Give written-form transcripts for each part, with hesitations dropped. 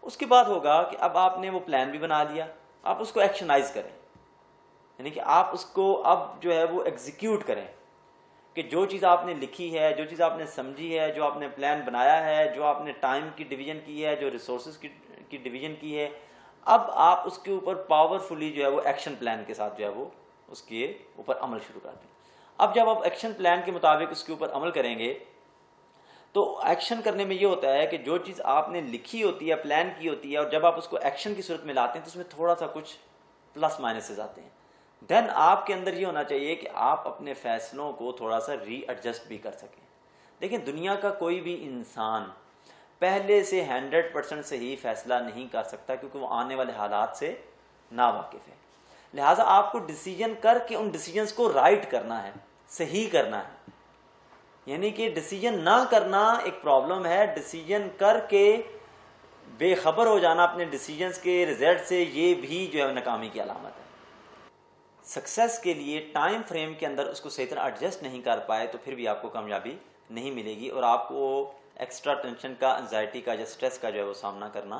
उसके बाद होगा कि अब आपने वो प्लान भी बना लिया, आप उसको एक्शनाइज करें, यानी कि आप उसको अब जो है वो एग्जीक्यूट करें कि जो चीज़ आपने लिखी है, जो चीज़ आपने समझी है, जो आपने प्लान बनाया है, जो आपने टाइम की डिवीज़न की है, जो रिसोर्सेज की डिवीज़न की है, अब आप उसके ऊपर पावरफुली जो है वो एक्शन प्लान के साथ जो है वो उसके ऊपर अमल शुरू कर दें। अब जब आप एक्शन प्लान के मुताबिक उसके ऊपर अमल करेंगे तो एक्शन करने में ये होता है कि जो चीज़ आपने लिखी होती है, प्लान की होती है, और जब आप उसको एक्शन की सूरत में लाते हैं तो उसमें थोड़ा सा कुछ प्लस माइनसेस आते हैं। देन आपके अंदर ये होना चाहिए कि आप अपने फैसलों को थोड़ा सा रीएडजस्ट भी कर सकें। देखिए, दुनिया का कोई भी इंसान पहले से 100% सही फैसला नहीं कर सकता, क्योंकि वो आने वाले हालात से नावाकिफ है। लिहाजा आपको डिसीजन करके उन डिसीजंस को राइट करना है, सही करना है। यानी कि डिसीजन ना करना एक प्रॉब्लम है, डिसीजन करके बेखबर हो जाना अपने डिसीजंस के रिजल्ट से, ये भी जो है नाकामी की अलामत है। सक्सेस के लिए टाइम फ्रेम के अंदर उसको सही तरह एडजस्ट नहीं कर पाए तो फिर भी आपको कामयाबी नहीं मिलेगी, और आपको एक्स्ट्रा टेंशन का, एंजाइटी का या स्ट्रेस का जो है वो सामना करना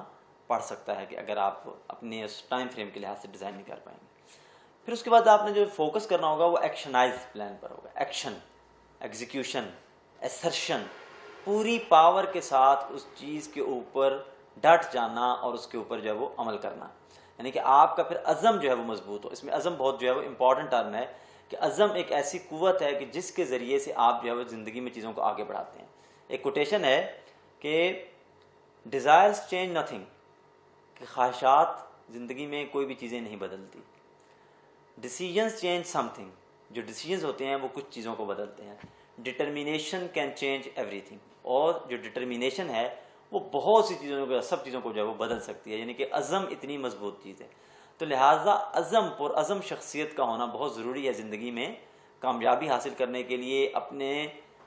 पड़ सकता है कि अगर आप अपने उस टाइम फ्रेम के लिहाज से डिज़ाइन नहीं कर पाएंगे। फिर उसके बाद आपने जो फोकस करना होगा वो एक्शनाइज प्लान पर होगा। एक्शन, एग्जीक्यूशन, असर्शन, पूरी पावर के साथ उस चीज़ के ऊपर डट जाना और उसके ऊपर जो है वो अमल करना, यानी कि आपका फिर अज़म जो है वो मजबूत हो। इसमें अज़म बहुत जो है वो इम्पॉर्टेंट टर्म है कि अज़म एक ऐसी कुव्वत है कि जिसके ज़रिए से आप जो है वो ज़िंदगी में चीज़ों को आगे बढ़ाते हैं। एक कोटेशन है कि डिज़ायर्स चेंज नथिंग, कि ख्वाहिशात ज़िंदगी में कोई भी चीज़ें नहीं बदलती। डिसीजंस चेंज समथिंग, जो डिसीजंस होते हैं वो कुछ चीज़ों को बदलते हैं। डिटर्मिनेशन कैन चेंज एवरीथिंग, और जो डिटर्मिनेशन है वो बहुत सी चीज़ों को, सब चीज़ों को जो है वो बदल सकती है। यानी कि अज़म इतनी मजबूत चीज़ है। तो लिहाजा अज़म, पुरअज़म शख्सियत का होना बहुत ज़रूरी है ज़िंदगी में कामयाबी हासिल करने के लिए। अपने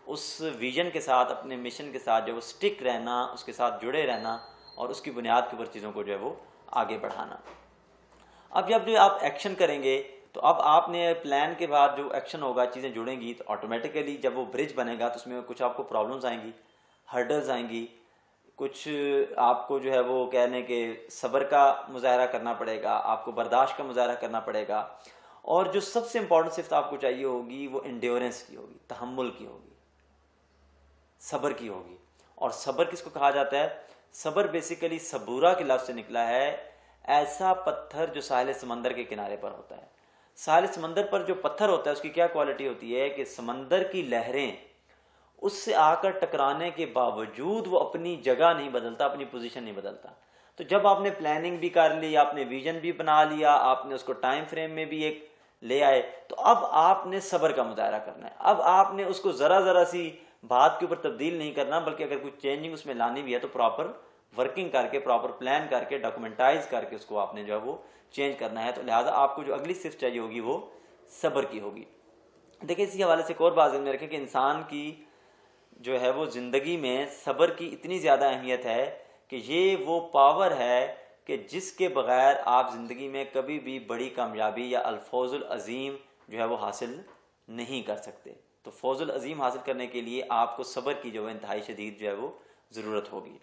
उस विजन के साथ, अपने मिशन के साथ जो वो स्टिक रहना, उसके साथ जुड़े रहना और उसकी बुनियाद के ऊपर चीज़ों को जो है वो आगे बढ़ाना। अब जब जो आप एक्शन करेंगे तो अब आपने प्लान के बाद जो एक्शन होगा, चीज़ें जुड़ेंगी, तो ऑटोमेटिकली जब वो ब्रिज बनेगा तो उसमें कुछ आपको प्रॉब्लम्स आएंगी, हर्डल्स आएंगी, कुछ आपको जो है वो कहने के सब्र का मुजाहरा करना पड़ेगा, आपको बर्दाश्त का मुजाहरा करना पड़ेगा, और जो सबसे इम्पॉर्टेंट सिफ्त आपको चाहिए होगी वो एंड्योरेंस की होगी, तहम्मुल की होगी, सब्र की होगी। और सब्र किसको कहा जाता है? सब्र बेसिकली सबूरा के लफ्ज़ से निकला है, ऐसा पत्थर जो साहिल समंदर के किनारे पर होता है। साहिल समंदर पर जो पत्थर होता है उसकी क्या क्वालिटी होती है कि समंदर की लहरें उससे आकर टकराने के बावजूद वो अपनी जगह नहीं बदलता, अपनी पोजीशन नहीं बदलता। तो जब आपने प्लानिंग भी कर ली, आपने विजन भी बना लिया, आपने उसको टाइम फ्रेम में भी एक ले आए, तो अब आपने सब्र का मुजाहरा करना है। अब आपने उसको ज़रा ज़रा सी बात के ऊपर तब्दील नहीं करना, बल्कि अगर कुछ चेंजिंग उसमें लानी भी है तो प्रॉपर वर्किंग करके, प्रॉपर प्लान करके, डॉक्यूमेंटाइज करके उसको आपने जो है वो चेंज करना है। तो लिहाजा आपको जो अगली सिफ्त चाहिए होगी वो सब्र की होगी। देखिए, इसी हवाले से एक और बात में रखें कि इंसान की जो है वो ज़िंदगी में सब्र की इतनी ज़्यादा अहमियत है कि ये वो पावर है कि जिसके बग़ैर आप ज़िंदगी में कभी भी बड़ी कामयाबी या अल-फौज़ुल अज़ीम जो है वो हासिल नहीं कर सकते। तो फौज़ुल अज़ीम हासिल करने के लिए आपको सब्र की जो है इंतहाई शदीद जो है वो ज़रूरत होगी।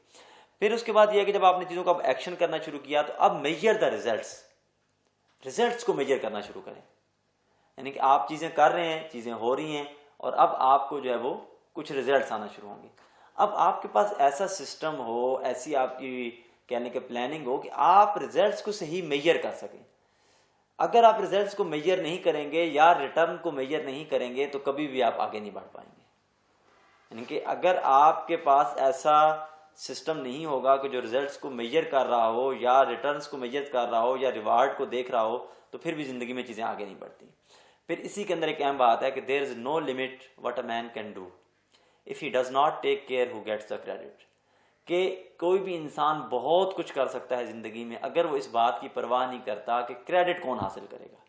फिर उसके बाद यह है कि जब आपने चीज़ों को अब एक्शन करना शुरू किया तो अब मेजर द रिजल्ट्स को मेजर करना शुरू करें। यानी कि आप चीज़ें कर रहे हैं, चीज़ें हो रही हैं, और अब आपको जो है वो कुछ रिजल्ट्स आना शुरू होंगे। अब आपके पास ऐसा सिस्टम हो, ऐसी आपकी कहने के प्लानिंग हो कि आप रिजल्ट्स को सही मेजर कर सकें। अगर आप रिजल्ट्स को मेजर नहीं करेंगे या रिटर्न को मेजर नहीं करेंगे तो कभी भी आप आगे नहीं बढ़ पाएंगे। यानी कि अगर आपके पास ऐसा सिस्टम नहीं होगा कि जो रिजल्ट्स को मेजर कर रहा हो या रिटर्न्स को मेजर कर रहा हो या रिवार्ड को देख रहा हो, तो फिर भी ज़िंदगी में चीज़ें आगे नहीं बढ़ती। फिर इसी के अंदर एक अहम बात है कि there is no limit what a man can do if he does not take care who gets the credit. कि कोई भी इंसान बहुत कुछ कर सकता है ज़िंदगी में अगर वो इस बात की परवाह नहीं करता कि क्रेडिट कौन हासिल करेगा,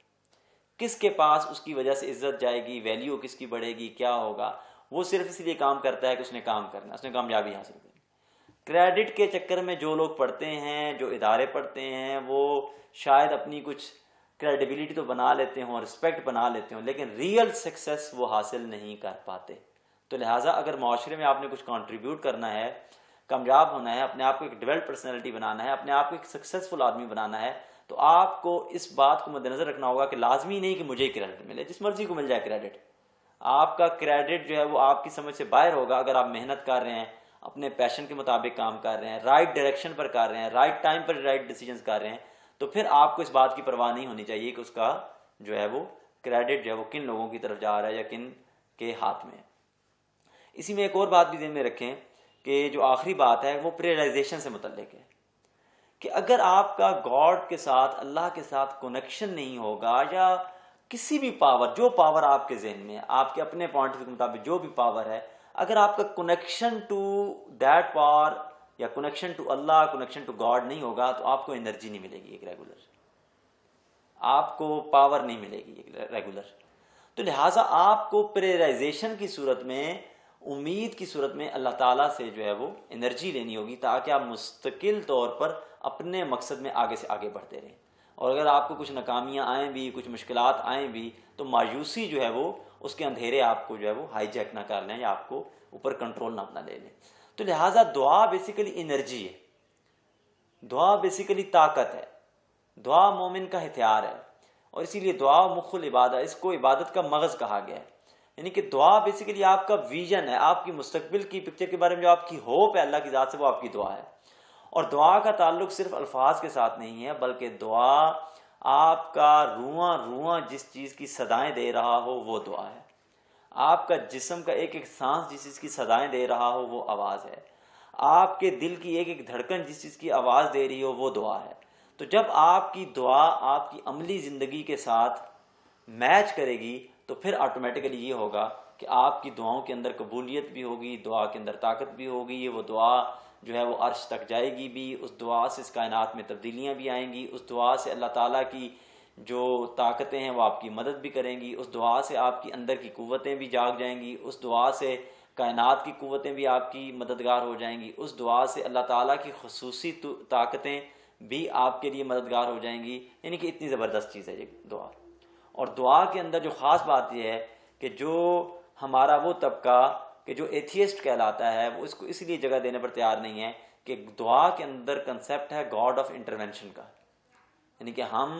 किसके पास उसकी वजह से इज्जत जाएगी, वैल्यू किसकी बढ़ेगी, क्या होगा। वो सिर्फ इसलिए काम करता है कि उसने काम करना, उसने कामयाबी हासिल करनी। क्रेडिट के चक्कर में जो लोग पढ़ते हैं, जो इदारे पढ़ते हैं, वो शायद अपनी कुछ क्रेडिबिलिटी तो बना लेते हों, रिस्पेक्ट बना लेते हों, लेकिन रियल सक्सेस वो हासिल नहीं कर पाते। तो लिहाजा अगर माशरे में आपने कुछ कंट्रीब्यूट करना है कामयाब होना है, अपने आप को एक डेवलप पर्सनैलिटी बनाना है, अपने आप को एक सक्सेसफुल आदमी बनाना है, तो आपको इस बात को मद्देनजर रखना होगा कि लाजमी नहीं कि मुझे ही क्रेडिट मिले, जिस मर्जी को मिल जाए क्रेडिट। आपका क्रेडिट जो है वो आपकी समझ से बाहर होगा अगर आप मेहनत कर रहे हैं, अपने पैशन के मुताबिक काम कर रहे हैं, राइट डायरेक्शन पर कर रहे हैं, राइट टाइम पर राइट डिसीजंस कर रहे हैं, तो फिर आपको इस बात की परवाह नहीं होनी चाहिए कि उसका जो है वो क्रेडिट जो है वो किन लोगों की तरफ जा रहा है या किन के हाथ में। इसी में एक और बात भी ध्यान में रखें कि जो आखिरी बात है वो प्रियलाइजेशन से मुतल्लिक है कि अगर आपका गॉड के साथ, अल्लाह के साथ कनेक्शन नहीं होगा, या किसी भी पावर, जो पावर आपके जहन में है, आपके अपने पॉइंट ऑफ व्यू के मुताबिक जो भी पावर है, अगर आपका कनेक्शन टू दैट पावर या connection to Allah, connection to God नहीं होगा, तो आपको एनर्जी नहीं मिलेगी एक रेगुलर, आपको पावर नहीं मिलेगी एक रेगुलर। तो लिहाजा आपको प्रेयराइजेशन की सूरत में, उम्मीद की सूरत में अल्लाह ताला से जो है वो एनर्जी लेनी होगी, ताकि आप मुस्तकिल तौर पर अपने मकसद में आगे से आगे बढ़ते रहें। और अगर आपको कुछ नाकामियाँ आएँ भी, कुछ मुश्किलात आएँ भी, तो मायूसी जो है वो, उसके अंधेरे आपको जो है वो हाईजैक ना कर लें या आपको ऊपर कंट्रोल ना अपना ले लें। तो लिहाजा दुआ बेसिकली एनर्जी है, दुआ बेसिकली ताकत है, दुआ मोमिन का हथियार है, और इसीलिए दुआ मुख्कुल इबादत, इसको इबादत का मगज़ कहा गया है। यानी कि दुआ बेसिकली आपका विजन है, आपकी मुस्तकबिल की पिक्चर के बारे में जो आपकी होप है अल्लाह की ज़ात से, वो आपकी दुआ है। और दुआ का ताल्लुक सिर्फ अल्फाज के साथ नहीं है, बल्कि दुआ आपका रुआं रुआं जिस चीज़ की सदाएं दे रहा हो वो दुआ है, आपका जिस्म का एक एक सांस जिस चीज़ की सदाएं दे रहा हो वो आवाज़ है, आपके दिल की एक एक धड़कन जिस चीज़ की आवाज़ दे रही हो वो दुआ है। तो जब आपकी दुआ आपकी अमली ज़िंदगी के साथ मैच करेगी, तो फिर ऑटोमेटिकली ये होगा कि आपकी दुआओं के अंदर कबूलियत भी होगी, दुआ के अंदर ताकत भी होगी, वो दुआ जो है वो अर्श तक जाएगी भी, उस दुआ से इस कायनात में तब्दीलियाँ भी आएंगी, उस दुआ से अल्लाह ताला की जो ताकतें हैं वो आपकी मदद भी करेंगी, उस दुआ से आपकी अंदर की कुव्वतें भी जाग जाएंगी, उस दुआ से कायनात की कुव्वतें भी आपकी मददगार हो जाएंगी, उस दुआ से अल्लाह ताला की खुसूसी ताकतें भी आपके लिए मददगार हो जाएंगी। यानी कि इतनी ज़बरदस्त चीज़ है ये दुआ। और दुआ के अंदर जो ख़ास बात यह है कि जो हमारा वो तबका कि जो एथियस्ट कहलाता है, वो इसको इसलिए जगह देने पर तैयार नहीं है कि दुआ के अंदर कंसेप्ट है गॉड ऑफ इंटरवेंशन का। यानी कि हम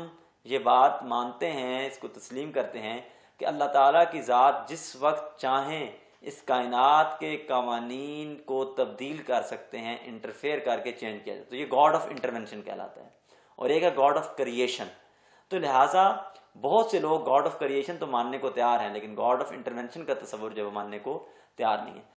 ये बात मानते हैं, इसको तस्लीम करते हैं कि अल्लाह ताला की ज़ात जिस वक्त चाहें इस कायनात के कवानीन को तब्दील कर सकते हैं, इंटरफेयर करके चेंज किया जाए, तो ये गॉड ऑफ इंटरवेंशन कहलाता है। और एक है गॉड ऑफ क्रिएशन। तो लिहाजा बहुत से लोग गॉड ऑफ क्रिएशन तो मानने को तैयार हैं, लेकिन गॉड ऑफ इंटरवेंशन का तस्वुर जो मानने को तैयार नहीं है।